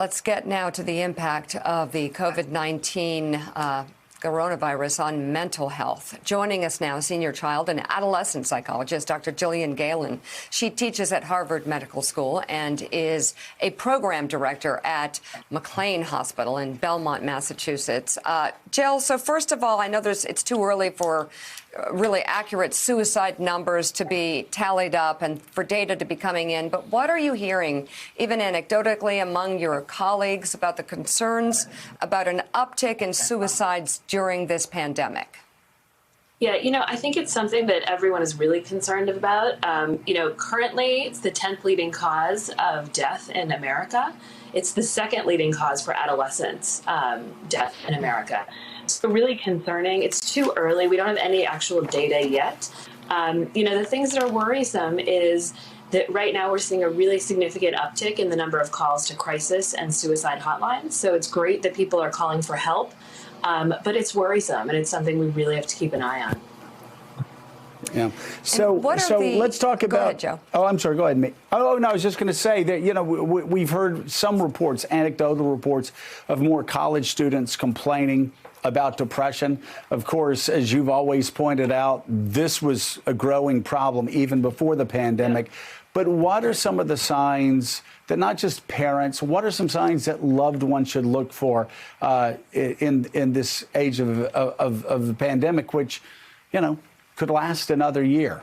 Let's get now to the impact of the COVID-19 coronavirus on mental health. Joining us now, senior child and adolescent psychologist, Dr. Gillian Galen. She teaches at Harvard Medical School and is a program director at McLean Hospital in Belmont, Massachusetts. Jill, so first of all, I know it's too early for really accurate suicide numbers to be tallied up and for data to be coming in. But what are you hearing, even anecdotally, among your colleagues about the concerns about an uptick in suicides during this pandemic? Yeah, I think it's something that everyone is really concerned about. Currently, it's the 10th leading cause of death in America. It's the second leading cause for adolescents death in America. So really concerning. It's too early. We don't have any actual data yet. The things that are worrisome is that right now we're seeing a really significant uptick in the number of calls to crisis and suicide hotlines. So it's great that people are calling for help, but it's worrisome, and it's something we really have to keep an eye on. Yeah. So let's talk about. Go ahead, Joe. Oh, I'm sorry. Go ahead, me. Oh, no, I was just going to say that, we've heard some reports, anecdotal reports of more college students complaining about depression. Of course, as you've always pointed out, this was a growing problem even before the pandemic. Yeah. But what are some of the signs that not just parents, what are some signs that loved ones should look for in this age of the pandemic, which, could last another year?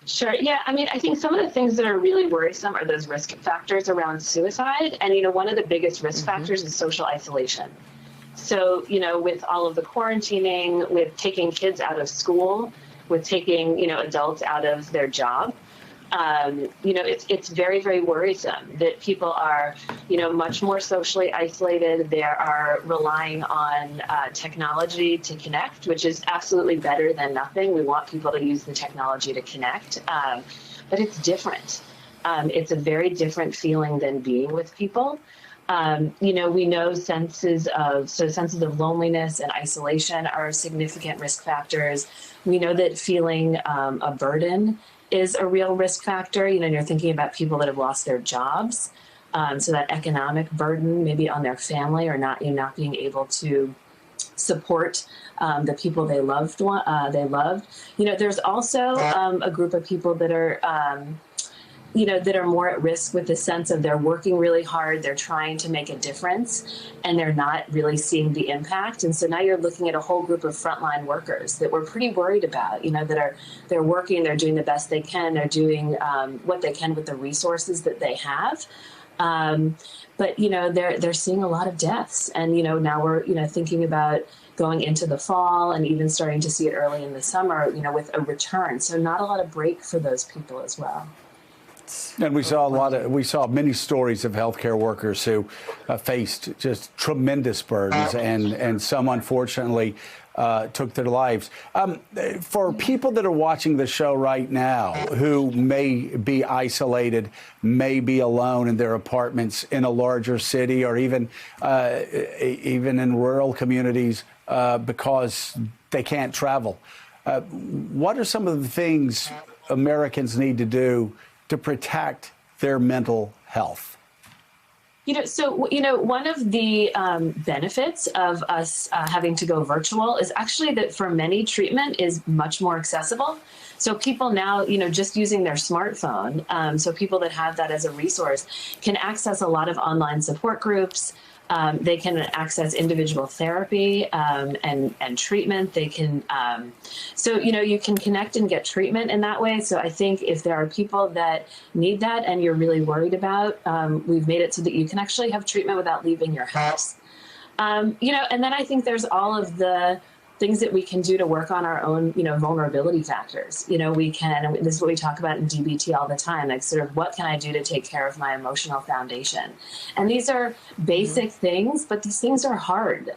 Sure. Yeah. I think some of the things that are really worrisome are those risk factors around suicide. And, one of the biggest risk factors is social isolation. So, with all of the quarantining, with taking kids out of school, with taking, adults out of their job, it's very, very worrisome that people are, much more socially isolated. They are relying on technology to connect, which is absolutely better than nothing. We want people to use the technology to connect, but it's different. It's a very different feeling than being with people. We know senses of loneliness and isolation are significant risk factors. We know that feeling a burden is a real risk factor. You're thinking about people that have lost their jobs. So that economic burden maybe on their family or not being able to support the people they loved. There's also a group of people that are that are more at risk with the sense of they're working really hard, they're trying to make a difference, and they're not really seeing the impact. And so now you're looking at a whole group of frontline workers that we're pretty worried about, they're working, they're doing the best they can, they're doing what they can with the resources that they have. But they're seeing a lot of deaths. And, now we're, thinking about going into the fall and even starting to see it early in the summer, with a return. So not a lot of break for those people as well. And we saw many stories of healthcare workers who faced just tremendous burdens, and some unfortunately took their lives. For people that are watching the show right now who may be isolated, may be alone in their apartments in a larger city or even in rural communities because they can't travel, what are some of the things Americans need to do to protect their mental health? One of the benefits of us having to go virtual is actually that for many, treatment is much more accessible. So people now, just using their smartphone, so people that have that as a resource can access a lot of online support groups. They can access individual therapy and treatment. They can, you can connect and get treatment in that way. So I think if there are people that need that and you're really worried about, we've made it so that you can actually have treatment without leaving your house. And then I think there's all of the things that we can do to work on our own, vulnerability factors. We can, and this is what we talk about in DBT all the time, like sort of what can I do to take care of my emotional foundation? And these are basic things, but these things are hard.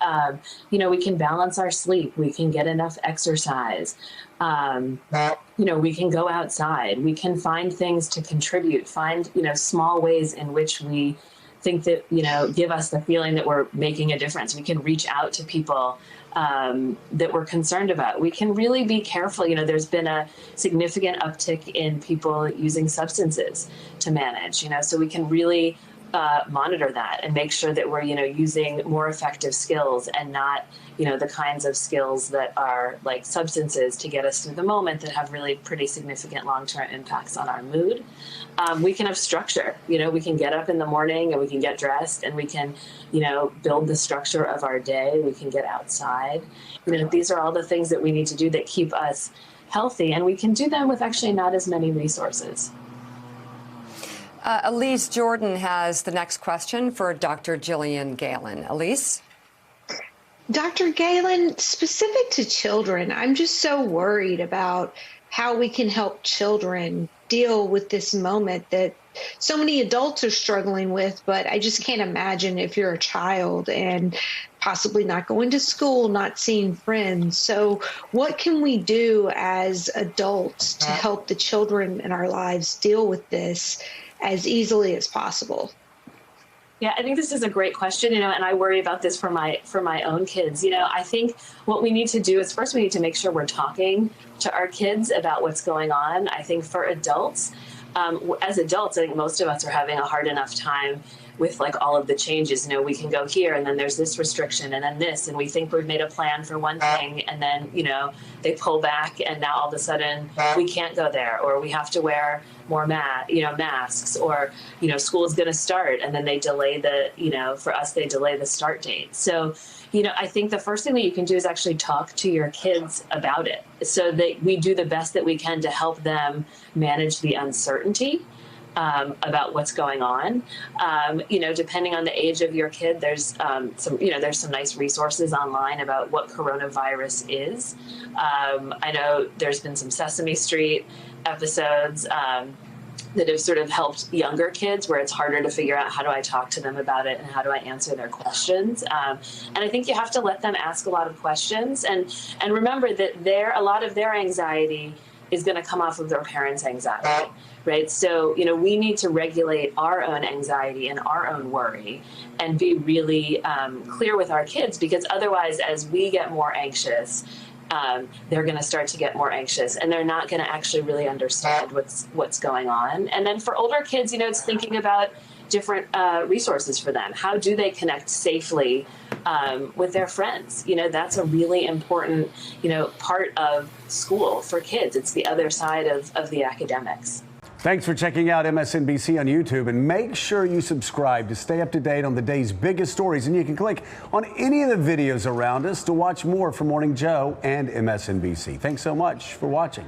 We can balance our sleep. We can get enough exercise. We can go outside. We can find things to contribute, find, small ways in which we think that, give us the feeling that we're making a difference. We can reach out to people that we're concerned about. We can really be careful. There's been a significant uptick in people using substances to manage, so we can really monitor that and make sure that we're, using more effective skills and not, the kinds of skills that are like substances to get us through the moment that have really pretty significant long-term impacts on our mood. We can have structure, we can get up in the morning and we can get dressed and we can, build the structure of our day. We can get outside. These are all the things that we need to do that keep us healthy, and we can do them with actually not as many resources. Elise Jordan has the next question for Dr. Gillian Galen. Elise? Dr. Galen, specific to children, I'm just so worried about how we can help children deal with this moment that so many adults are struggling with, but I just can't imagine if you're a child and possibly not going to school, not seeing friends. So what can we do as adults to help the children in our lives deal with this as easily as possible? Yeah, I think this is a great question, and I worry about this for my own kids. I think what we need to do is first we need to make sure we're talking to our kids about what's going on. I think for adults, as adults, I think most of us are having a hard enough time with like all of the changes. We can go here and then there's this restriction and then this, and we think we've made a plan for one thing and then, they pull back and now all of a sudden we can't go there, or we have to wear more masks, or, school is going to start and then they delay for us, they delay the start date. So, I think the first thing that you can do is actually talk to your kids about it so that we do the best that we can to help them manage the uncertainty about what's going on. Depending on the age of your kid, there's some nice resources online about what coronavirus is. I know there's been some Sesame Street episodes that have sort of helped younger kids where it's harder to figure out how do I talk to them about it and how do I answer their questions. And I think you have to let them ask a lot of questions and remember that a lot of their anxiety is going to come off of their parents' anxiety, right? So, we need to regulate our own anxiety and our own worry and be really clear with our kids, because otherwise, as we get more anxious, they're going to start to get more anxious and they're not going to actually really understand what's going on. And then for older kids, it's thinking about different resources for them. How do they connect safely with their friends? That's a really important, part of school for kids. It's the other side of the academics. Thanks for checking out MSNBC on YouTube, and make sure you subscribe to stay up to date on the day's biggest stories. And you can click on any of the videos around us to watch more from Morning Joe and MSNBC. Thanks so much for watching.